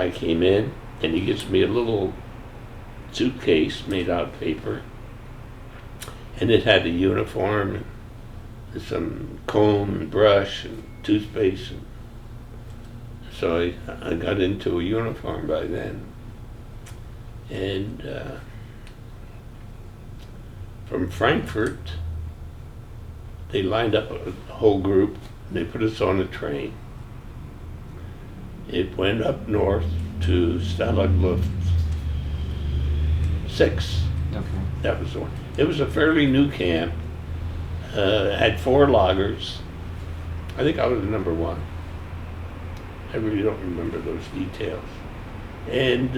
I came in, and he gives me a little suitcase made out of paper, and it had a uniform and some comb and brush and toothpaste. And so I got into a uniform by then. And from Frankfurt, they lined up a whole group, and they put us on a train. It went up north to Stalag Luft 6. Okay. That was the one. It was a fairly new camp. Had 4 loggers. I think I was number 1. I really don't remember those details. And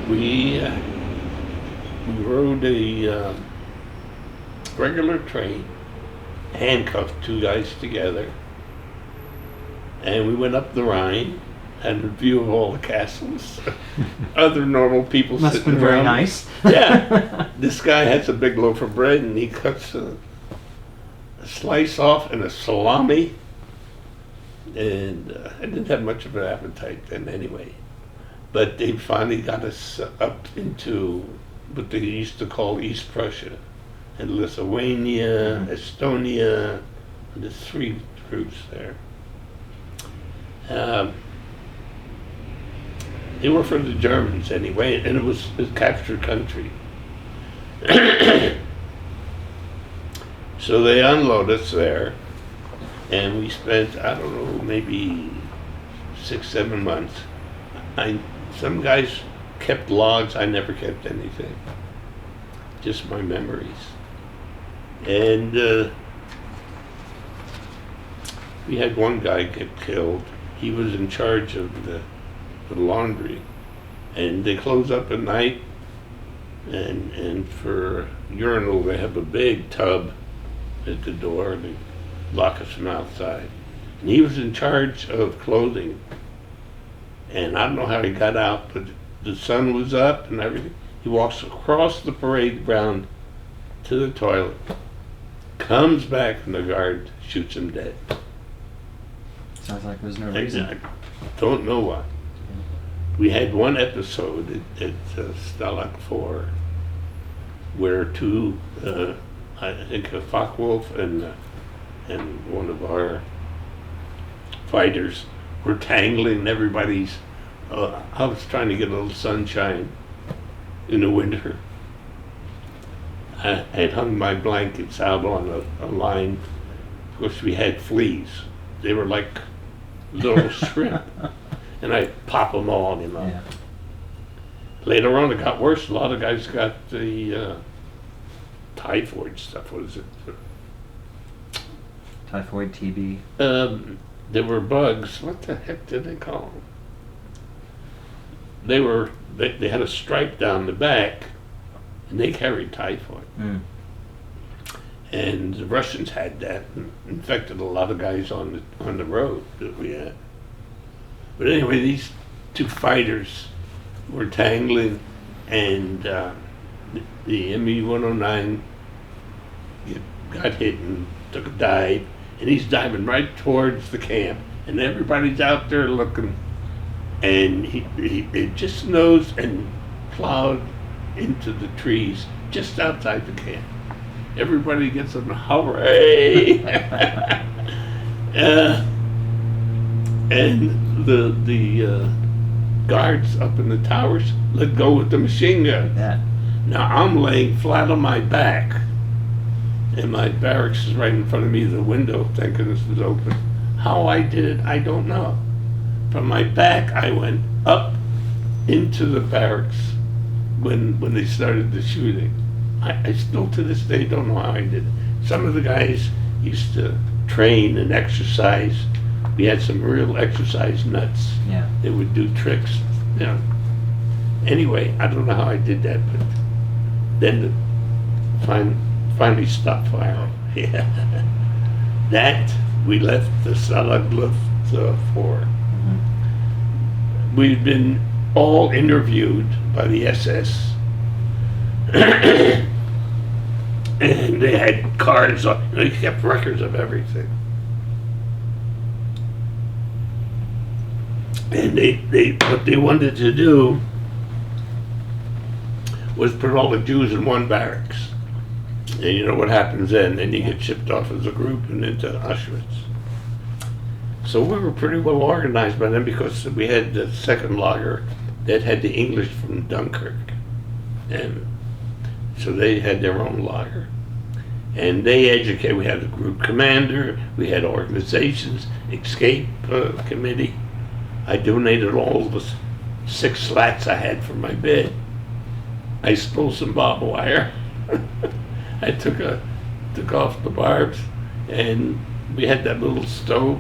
we rode a regular train, handcuffed 2 guys together, and we went up the Rhine, had a view of all the castles. Other normal people Must have sitting been very around. nice. Yeah. This guy has a big loaf of bread, and he cuts a slice off and a salami. And I didn't have much of an appetite then anyway. But they finally got us up into what they used to call East Prussia, and Lithuania, Estonia, and the 3 groups there. They were for the Germans anyway, and it was a captured country. So they unload us there, and we spent, I don't know, maybe 6-7 months. Some guys kept logs, I never kept anything. Just my memories. And we had one guy get killed. He was in charge of the laundry. And they close up at night, and for urinal they have a big tub at the door. They lock us from outside. And he was in charge of clothing. And I don't know how he got out, but the sun was up and everything. He walks across the parade ground to the toilet, comes back, and the guard shoots him dead. Sounds like there's no reason. I don't know why. We had one episode at Stalag 4 where 2, I think a Focke-Wulf and one of our fighters were tangling everybody's. I was trying to get a little sunshine in the winter. I had hung my blankets out on a line. Of course, we had fleas. They were like little shrimp. And I pop them all, you know. Yeah. Later on, it got worse. A lot of guys got the typhoid stuff. What is it? Typhoid, TB. There were bugs. What the heck did they call them? They had a stripe down the back, and they carried typhoid. Mm. And the Russians had that, and infected a lot of guys on the road that we had. But anyway, these 2 fighters were tangling, and the ME-109 got hit and took a dive, and he's diving right towards the camp, and everybody's out there looking, and he just nosed and plowed into the trees just outside the camp. Everybody gets a hooray! And the guards up in the towers let go with the machine gun. Yeah. Now I'm laying flat on my back, and my barracks is right in front of me, the window, thank goodness, was open. How I did it, I don't know. From my back, I went up into the barracks when they started the shooting. I still to this day don't know how I did it. Some of the guys used to train and exercise. We had some real exercise nuts. Yeah. They would do tricks, you know. Anyway, I don't know how I did that, but then finally stopped firing. Yeah. That, we left the Stalag Luft 4. Mm-hmm. We'd been all interviewed by the SS. And they had cards on, they kept records of everything. And what they wanted to do was put all the Jews in one barracks. And you know what happens then? Then you get shipped off as a group and into Auschwitz. So we were pretty well organized by then because we had the second lager that had the English from Dunkirk. And so they had their own lager. And they educated, we had a group commander, we had organizations, escape committee. I donated all the 6 slats I had for my bed. I stole some barbed wire. I took off the barbs, and we had that little stove.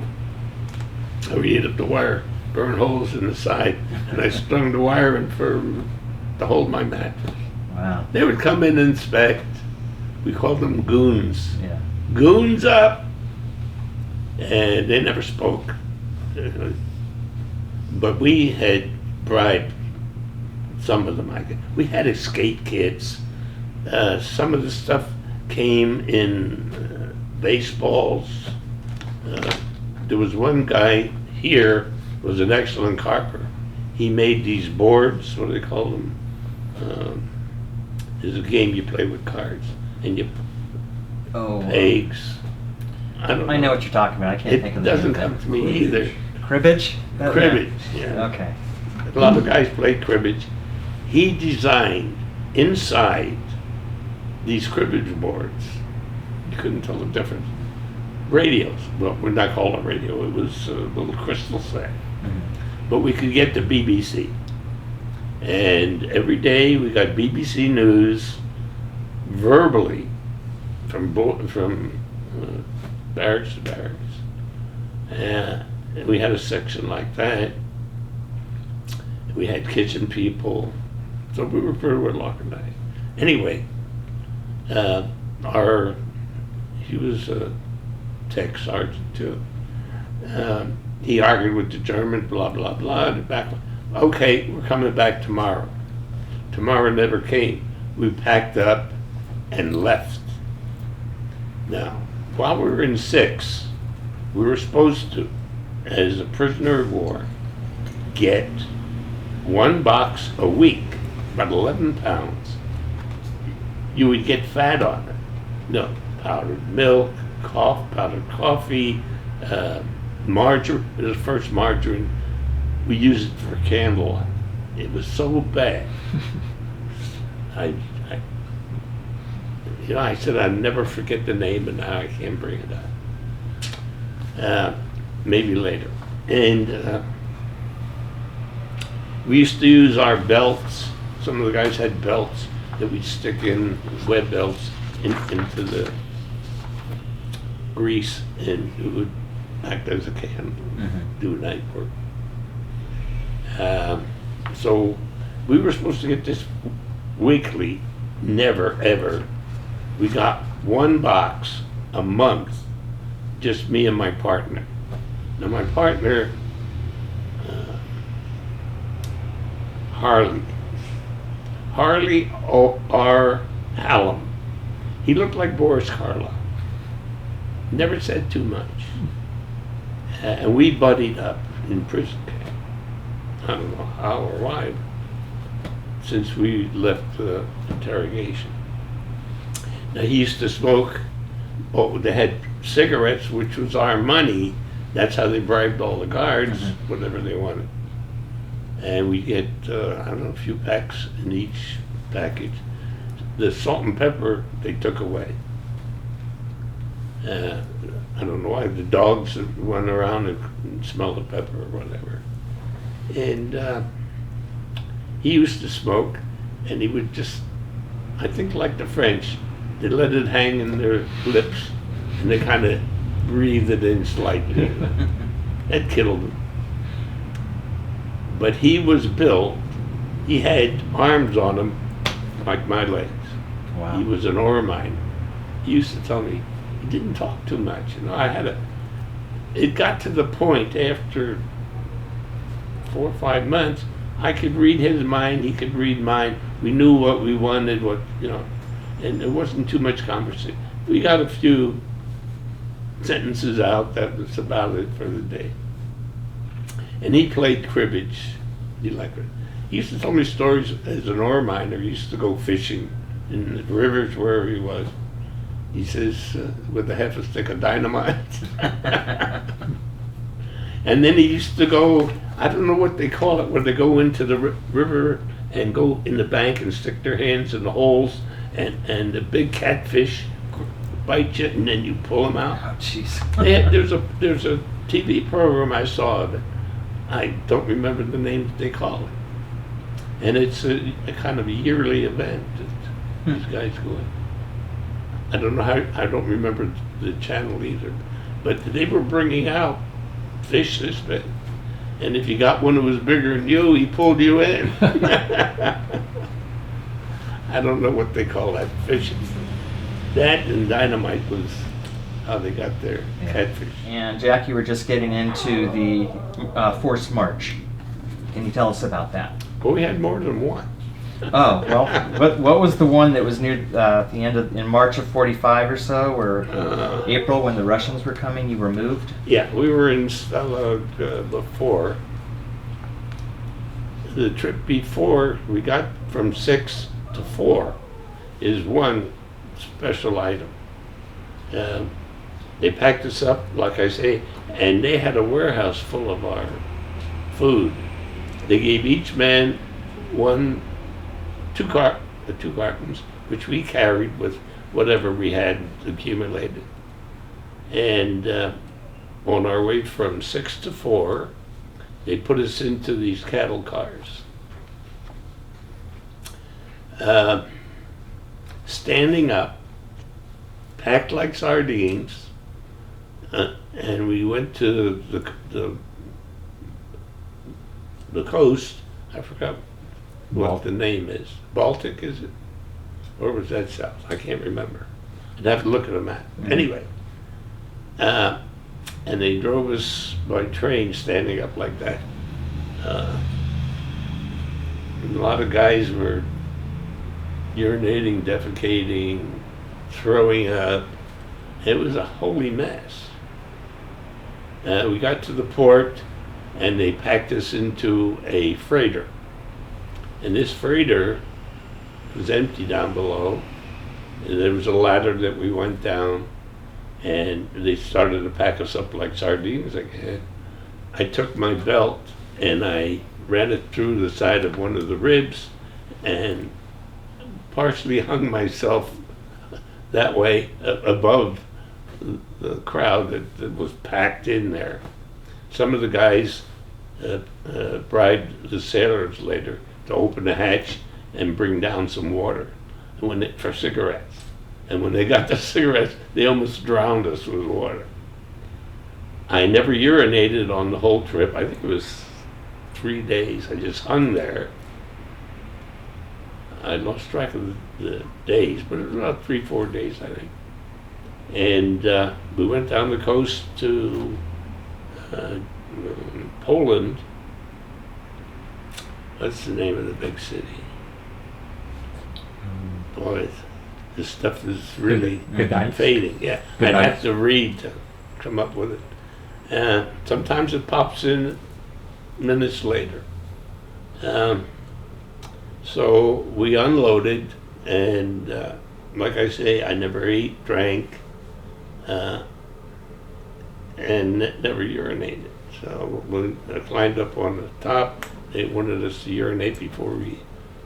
I would eat up the wire, burn holes in the side, and I strung the wire in to hold my mattress. Wow. They would come in and inspect. We called them goons. Yeah. Goons up! And they never spoke. But we had bribed some of them. We had escape kits. Some of the stuff came in baseballs. There was one guy here who was an excellent carper. He made these boards, what do they call them? There's a game you play with cards, and you eggs. I don't know. I know what you're talking about. I can't think of the It doesn't name come of to me either. Cribbage? Cribbage, yeah. Okay. A lot of guys played cribbage. He designed inside these cribbage boards. You couldn't tell the difference. Radios. Well, we're not calling it radio. It was a little crystal set. Mm-hmm. But we could get the BBC. And every day we got BBC News verbally from barracks to barracks. And we had a section like that. We had kitchen people. So we were pretty well organized. Anyway, he was a tech sergeant too. He argued with the German, blah, blah, blah. Okay, we're coming back tomorrow. Tomorrow never came. We packed up and left. Now, while we were in 6, we were supposed to, as a prisoner of war, get 1 box a week, about 11 pounds. You would get fat on it. No, powdered milk, powdered coffee, margarine. It was the first margarine. We used it for candlelight. It was so bad. I said I'd never forget the name, but now I can't bring it up. Maybe later. And we used to use our belts. Some of the guys had belts that we'd stick in, web belts, into the grease, and it would act as a candle, do night work. So we were supposed to get this weekly, never ever. We got 1 box a month, just me and my partner. Now my partner, Harley R. Hallam. He looked like Boris Karloff. Never said too much. And we buddied up in prison camp. I don't know how or why, since we left the interrogation. Now he used to smoke. They had cigarettes, which was our money. That's how they bribed all the guards, whatever they wanted. And we get, I don't know, a few packs in each package. The salt and pepper they took away. I don't know why. The dogs went around and smelled the pepper or whatever. And he used to smoke, and he would just, I think like the French, they let it hang in their lips, and they kind of breathed it in slightly. That killed him. But he was built, he had arms on him like my legs. Wow. He was an ore miner. He used to tell me, he didn't talk too much. It got to the point after 4 or 5 months, I could read his mind, he could read mine. We knew what we wanted, and there wasn't too much conversation. We got a few sentences out, that was about it for the day. and he played cribbage. He liked it. He used to tell me stories as an ore miner. He used to go fishing in the rivers wherever he was. He says, with a half a stick of dynamite. And then he used to go, I don't know what they call it, where they go into the river and go in the bank and stick their hands in the holes, and the big catfish bite you, and then you pull them out. Oh, jeez. There's a TV program I saw of it. I don't remember the name that they call it. And it's a kind of a yearly event that these guys go in. I don't know how, I don't remember the channel either, but they were bringing out fish this big. And if you got one that was bigger than you, he pulled you in. I don't know what they call that fish. That and dynamite was how they got their catfish. And Jack, you were just getting into the forced march. Can you tell us about that? But we had more than one. Oh, well, what was the one that was near the end of, in March of 45 or so, or April when the Russians were coming, you were moved? Yeah, we were in Stella before. The trip before we got from 6 to 4 is one special item. They packed us up, like I say, and they had a warehouse full of our food. They gave each man two cartons, which we carried with whatever we had accumulated. And on our way from 6 to 4, they put us into these cattle cars. Standing up, packed like sardines, and we went to the coast. I forgot what the name is. Baltic, is it? Or was that south? I can't remember. I'd have to look at a map. Mm-hmm. Anyway, and they drove us by train standing up like that. And a lot of guys were urinating, defecating, throwing up. It was a holy mess. We got to the port and they packed us into a freighter. And this freighter was empty down below. And there was a ladder that we went down, and they started to pack us up like sardines again. I took my belt and I ran it through the side of one of the ribs and partially hung myself that way above the crowd that was packed in there. Some of the guys bribed the sailors later to open the hatch and bring down some water for cigarettes. And when they got the cigarettes, they almost drowned us with water. I never urinated on the whole trip. I think it was 3 days. I just hung there. I lost track of the days, but it was about 3-4 days, I think. And we went down the coast to Poland. What's the name of the big city? Boy, this stuff is really fading. Yeah, I'd have to read to come up with it. Sometimes it pops in minutes later. So we unloaded, and like I say, I never ate, drank, and never urinated. So when I climbed up on the top, they wanted us to urinate before we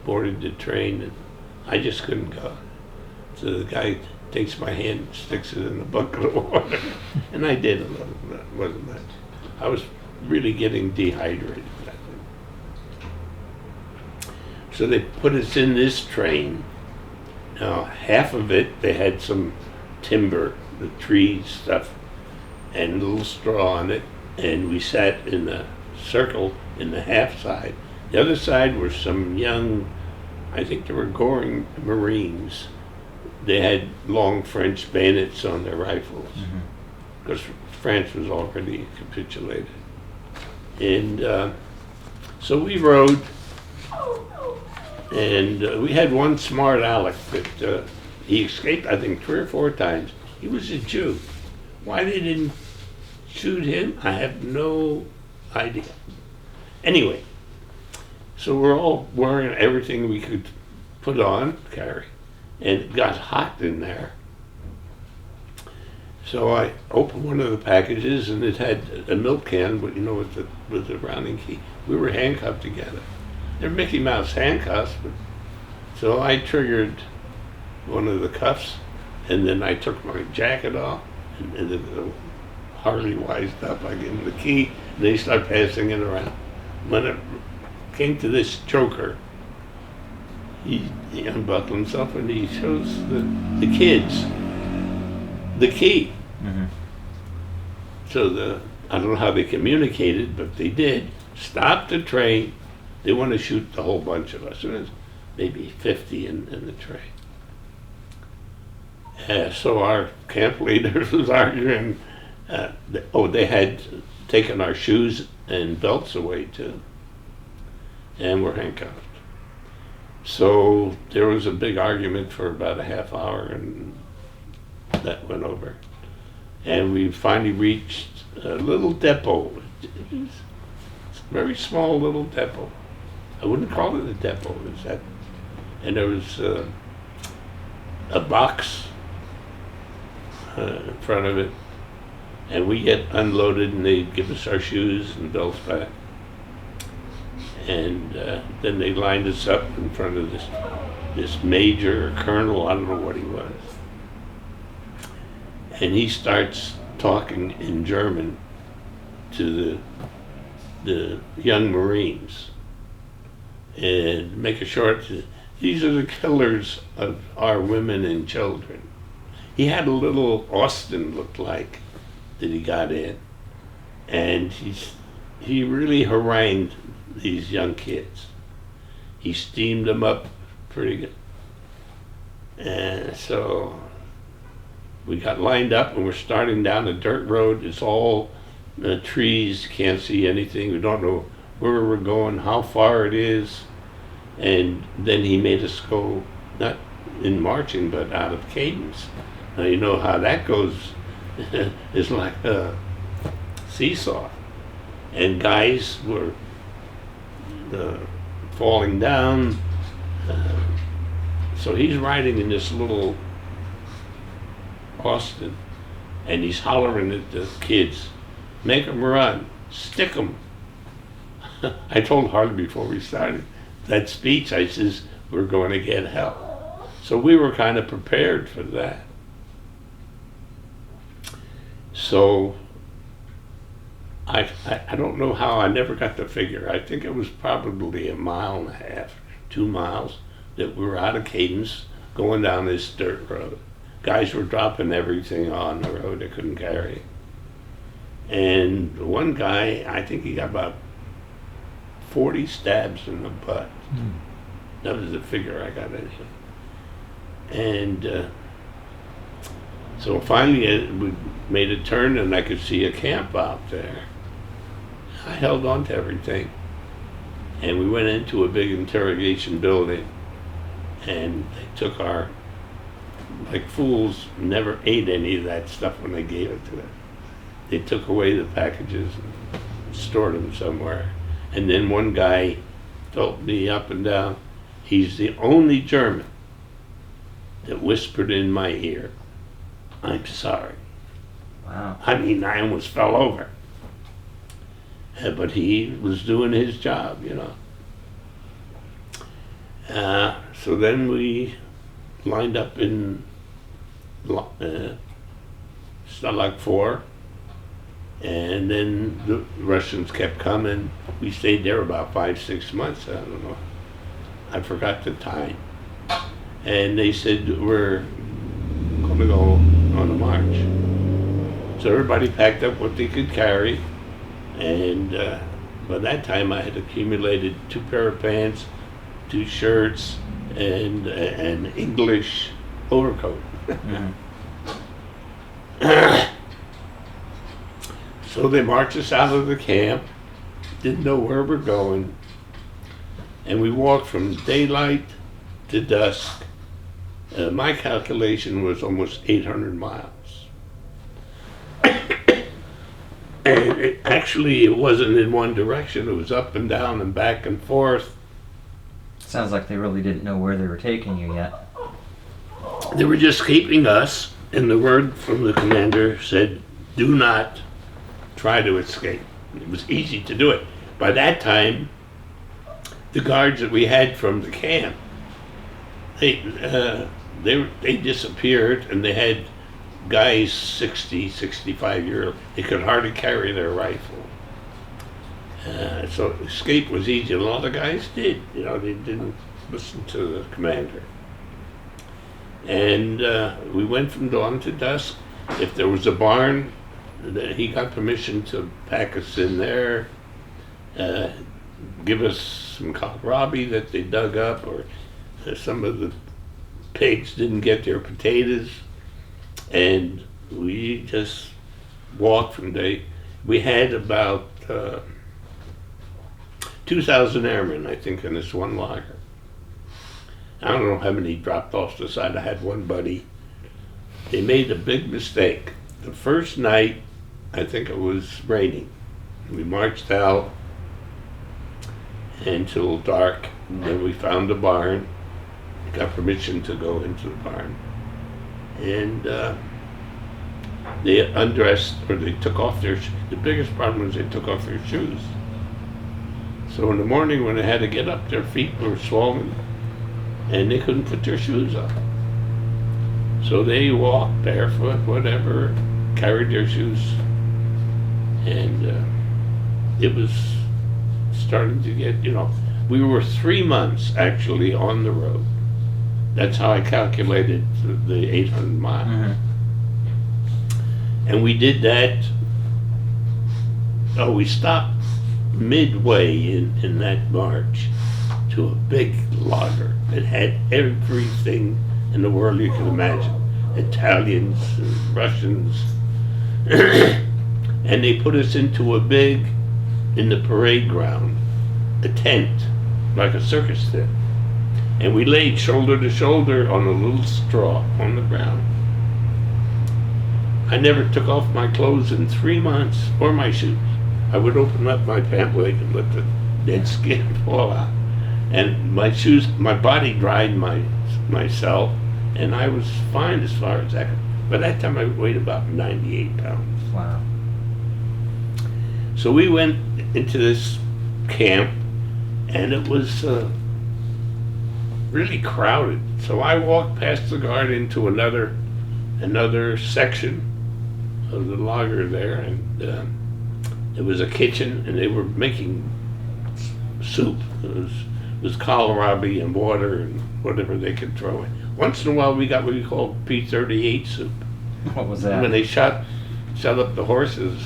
boarded the train, and I just couldn't go. So the guy takes my hand and sticks it in a bucket of water, and I did a little bit. It wasn't much. I was really getting dehydrated. So they put us in this train. Now, half of it, they had some timber, the tree stuff, and a little straw on it, and we sat in a circle in the half side. The other side were some young, I think they were going Marines. They had long French bayonets on their rifles, because France was already capitulated. And so we rode, and we had one smart aleck that he escaped, I think, 3 or 4 times. He was a Jew. Why they didn't shoot him, I have no idea. Anyway, so we're all wearing everything we could put on, carry, and it got hot in there. So I opened one of the packages, and it had a milk can, but with the rounding key. We were handcuffed together. They're Mickey Mouse handcuffs, but so I triggered one of the cuffs, and then I took my jacket off, and then Harley wised up. I gave him the key, and they started passing it around. When it came to this joker, he unbuckled himself and he shows the kids the key. Mm-hmm. So I don't know how they communicated, but they did. Stop the train. They want to shoot the whole bunch of us. There's maybe 50 in the train. So our camp leaders was arguing. They had taken our shoes and belts away too, and were handcuffed. So there was a big argument for about a half hour, and that went over. And we finally reached a little depot. It's a very small little depot. I wouldn't call it a depot. And there was a box in front of it, and we get unloaded, and they give us our shoes and belts back. And then they lined us up in front of this major or colonel, I don't know what he was. And he starts talking in German to the young Marines. And make it short, these are the killers of our women and children. He had a little Austin looked like that he got in, and he really harangued these young kids. He steamed them up pretty good. And so we got lined up, and we're starting down a dirt road. It's all trees, can't see anything. We don't know where we're going, how far it is. And then he made us go, not in marching, but out of cadence. Now you know how that goes. It's like a seesaw. And guys were falling down. So he's riding in this little Austin, and he's hollering at the kids, make them run, stick them. I told Harley before we started that speech, I says, we're going to get help. So we were kind of prepared for that. So I don't know how, I never got the figure. I think it was probably 1.5 miles, 2 miles, that we were out of cadence going down this dirt road. Guys were dropping everything on the road they couldn't carry. And one guy, I think he got about 40 stabs in the butt. Mm. That was the figure I got in him. And so finally we made a turn, and I could see a camp out there. I held on to everything. And we went into a big interrogation building, and they took our, like fools, never ate any of that stuff when they gave it to us. They took away the packages and stored them somewhere. And then one guy felt me up and down. He's the only German that whispered in my ear, I'm sorry. Wow. I mean, I almost fell over. But he was doing his job, you know. So then we lined up in Stalag 4, and then the Russians kept coming. We stayed there about 5-6 months, I don't know. I forgot the time. And they said, we're going to go on a march. So everybody packed up what they could carry, and by that time I had accumulated 2 pair of pants, 2 shirts, and an English overcoat. Mm-hmm. So they marched us out of the camp, didn't know where we're going, and we walked from daylight to dusk. My calculation was almost 800 miles. And it wasn't in one direction. It was up and down and back and forth. Sounds like they really didn't know where they were taking you yet. They were just keeping us, and the word from the commander said, do not try to escape. It was easy to do it. By that time, the guards that we had from the camp, they disappeared, and they had guys 60, 65 years old. They could hardly carry their rifle. So escape was easy. A lot of guys did. They didn't listen to the commander. And we went from dawn to dusk. If there was a barn, he got permission to pack us in there, give us some kohlrabi that they dug up, or some of the pigs didn't get their potatoes, and we just walked from day. We had about 2,000 airmen, I think, in this one lager. I don't know how many dropped off the side. I had one buddy. They made a big mistake. The first night, I think it was raining. We marched out until dark. Then we found a barn. Got permission to go into the barn. And they undressed, or they took off their shoes. The biggest problem was they took off their shoes. So in the morning when they had to get up, their feet were swollen and they couldn't put their shoes on. So they walked barefoot, whatever, carried their shoes, and it was starting to get, we were 3 months actually on the road. That's how I calculated the 800 miles. Mm-hmm. And we did that, we stopped midway in that march to a big lager that had everything in the world you can imagine. Italians, Russians, and they put us into in the parade ground, a tent, like a circus tent. And we laid shoulder to shoulder on a little straw on the ground. I never took off my clothes in 3 months, or my shoes. I would open up my pant leg and let the dead skin fall out. And my shoes, my body dried myself, and I was fine as far as that. By that time I weighed about 98 pounds. Wow. So we went into this camp, and it was really crowded. So I walked past the guard into another section of the lager there, and it was a kitchen, and they were making soup. It was kohlrabi and water and whatever they could throw in. Once in a while we got what we called P-38 soup. What was that? When they shot up the horses.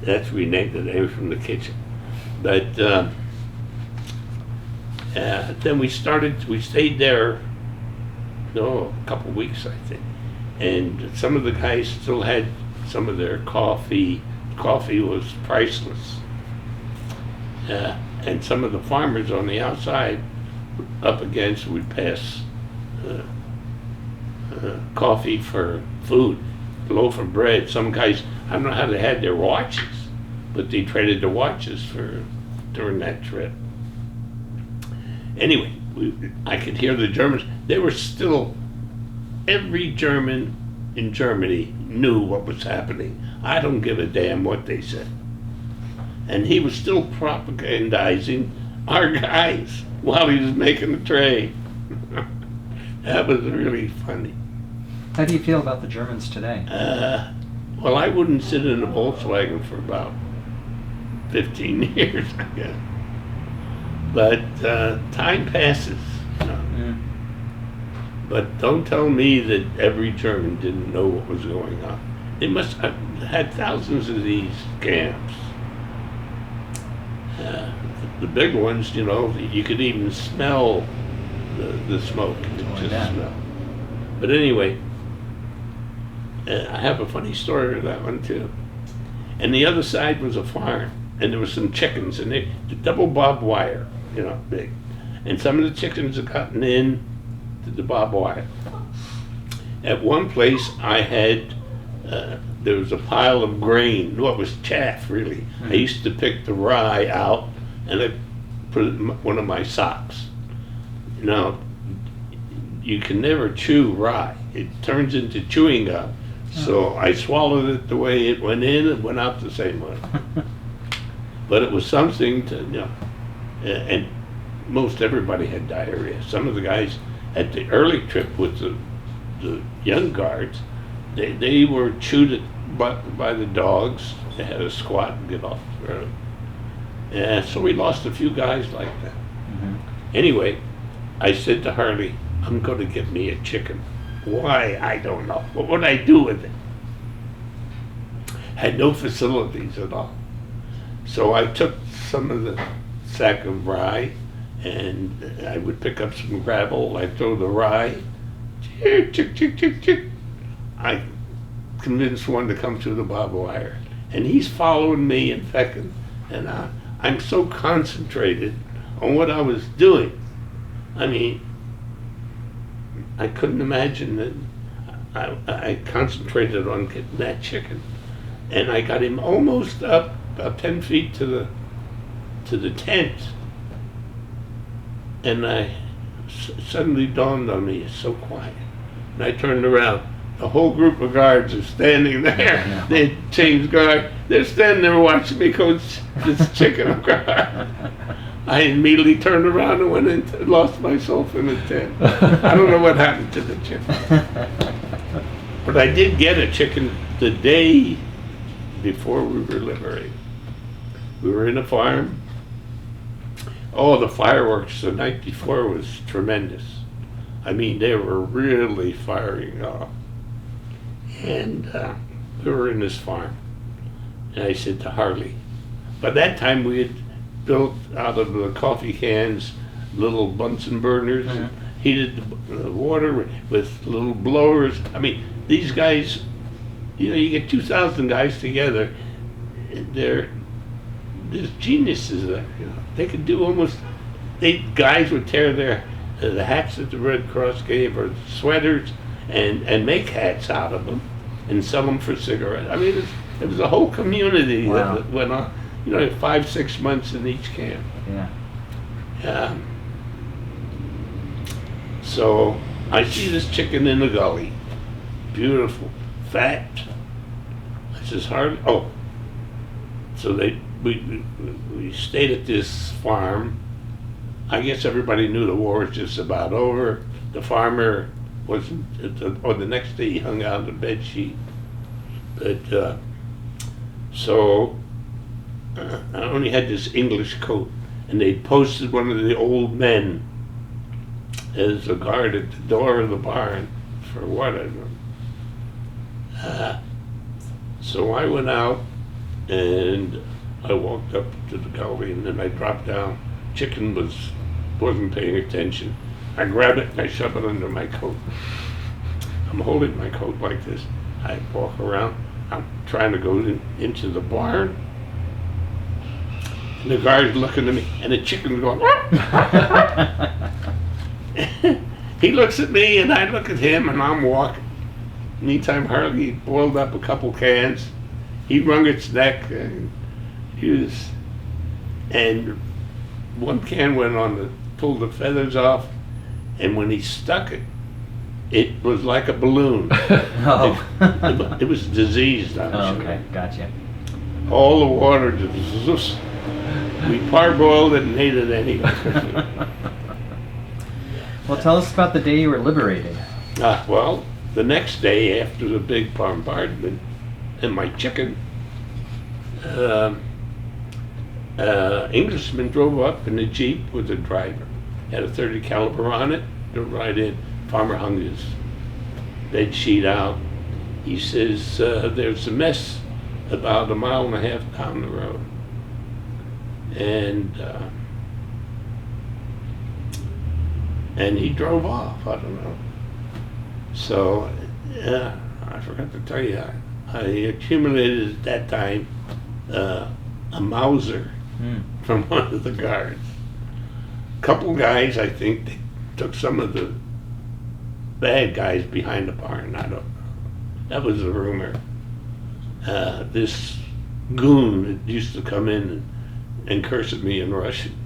That's we named the name from the kitchen. But then we stayed there, a couple of weeks, I think. And some of the guys still had some of their coffee. Coffee was priceless. And some of the farmers on the outside up against would pass coffee for food, a loaf of bread. Some guys, I don't know how they had their watches, but they traded their watches during that trip. Anyway, I could hear the Germans. They were still, every German in Germany knew what was happening. I don't give a damn what they said. And he was still propagandizing our guys while he was making the trade. That was really funny. How do you feel about the Germans today? Well, I wouldn't sit in a Volkswagen for about 15 years, I guess. But time passes. But don't tell me that every German didn't know what was going on. They must have had thousands of these camps. The big ones, you could even smell the smoke. Smell. But anyway, I have a funny story of that one too. And the other side was a farm, and there were some chickens, and the double barbed wire, big. And some of the chickens had gotten in to the barbed wire. At one place, I had there was a pile of grain. Well, it was chaff, really. I used to pick the rye out, and I put it in one of my socks. Now, you can never chew rye. It turns into chewing gum. So I swallowed it the way it went in and went out the same way. But it was something to, and most everybody had diarrhea. Some of the guys at the early trip with the young guards, they were chewed by the dogs. They had to squat and get off the road. And so we lost a few guys like that. Anyway, I said to Harley, I'm going to get me a chicken. Why? I don't know. What would I do with it? Had no facilities at all. So I took some of the sack of rye, and I would pick up some gravel. I'd throw the rye. Chick, chick, chick, chick, chick. I convinced one to come through the barbed wire. And he's following me and fecking. And I'm so concentrated on what I was doing. I mean, I couldn't imagine that I concentrated on getting that chicken. And I got him almost up about 10 feet to the tent. And suddenly dawned on me, it's so quiet. And I turned around. The whole group of guards are standing there. They had changed guard. They're standing there watching me coach this chicken guard. I immediately turned around and went and lost myself in the tent. I don't know what happened to the chicken. But I did get a chicken the day before we were liberated. We were in a farm. Oh, the fireworks the night before was tremendous. I mean, they were really firing off. And we were in this farm. And I said to Harley, by that time we had built out of the coffee cans little Bunsen burners, and heated the water with little blowers. I mean, these guys, you get 2,000 guys together, there's geniuses there. They could do almost, guys would tear the hats that the Red Cross gave, or sweaters, and make hats out of them and sell them for cigarettes. I mean, it was a whole community that went on. 5-6 months in each camp. Yeah. So I see this chicken in the gully, beautiful, fat. I says, Harley. Oh, so we stayed at this farm. I guess everybody knew the war was just about over. The farmer wasn't. The next day he hung out the bed sheet. But so. I only had this English coat, and they posted one of the old men as a guard at the door of the barn for what I don't know. So I went out, and I walked up to the gully, and then I dropped down. Chicken wasn't paying attention. I grab it and I shove it under my coat. I'm holding my coat like this. I walk around. I'm trying to go into the barn. And the guard's looking at me, and the chicken's going, he looks at me, and I look at him, and I'm walking. Meantime, Harley boiled up a couple cans. He wrung its neck, and and one can went on pulled the feathers off, and when he stuck it, it was like a balloon. It was diseased, I'm sure. Okay, gotcha. All the water just... We parboiled it and ate it anyway. Well, tell us about the day you were liberated. Well, the next day after the big bombardment and my chicken, Englishman drove up in a Jeep with a driver. Had a .30 caliber on it, drove right in. Farmer hung his bed sheet out. He says, there's a mess about 1.5 miles down the road. And he drove off. I don't know. So, I forgot to tell you, I accumulated at that time a Mauser from one of the guards. A couple guys, I think, they took some of the bad guys behind the barn. I don't know. That was the rumor. this goon that used to come in and curse at me in Russian.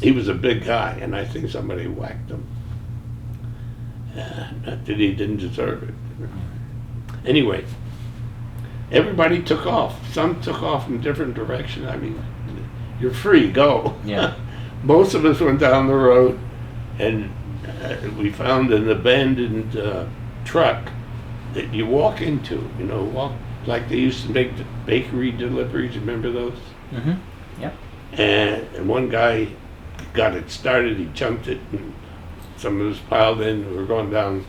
He was a big guy, and I think somebody whacked him. Not that he didn't deserve it. Anyway, everybody took off. Some took off in different directions. I mean, you're free, go. Yeah. Most of us went down the road, and we found an abandoned truck that you walk into, walk like they used to make the bakery deliveries. Remember those? Mm-hmm. Yep. And one guy got it started, he jumped it, and some of us piled in. We were going down